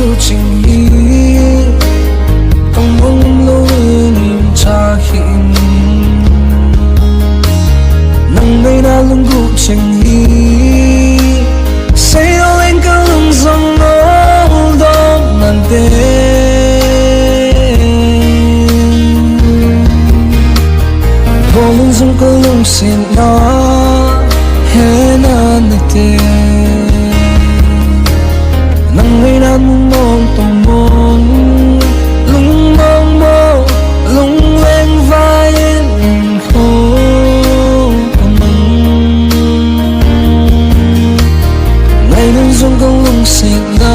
lưu trình đi tông mong lâu niềm cha hiện nang ngay na lung gu trình đi say lên cả lung dòng nó đó ngàn tên vô lung dòng có lung xin nó hè na nè tên nang ngay na mong mong tông mong lung mong mong lung lên vai em khô ngày nung dung công lung xịt na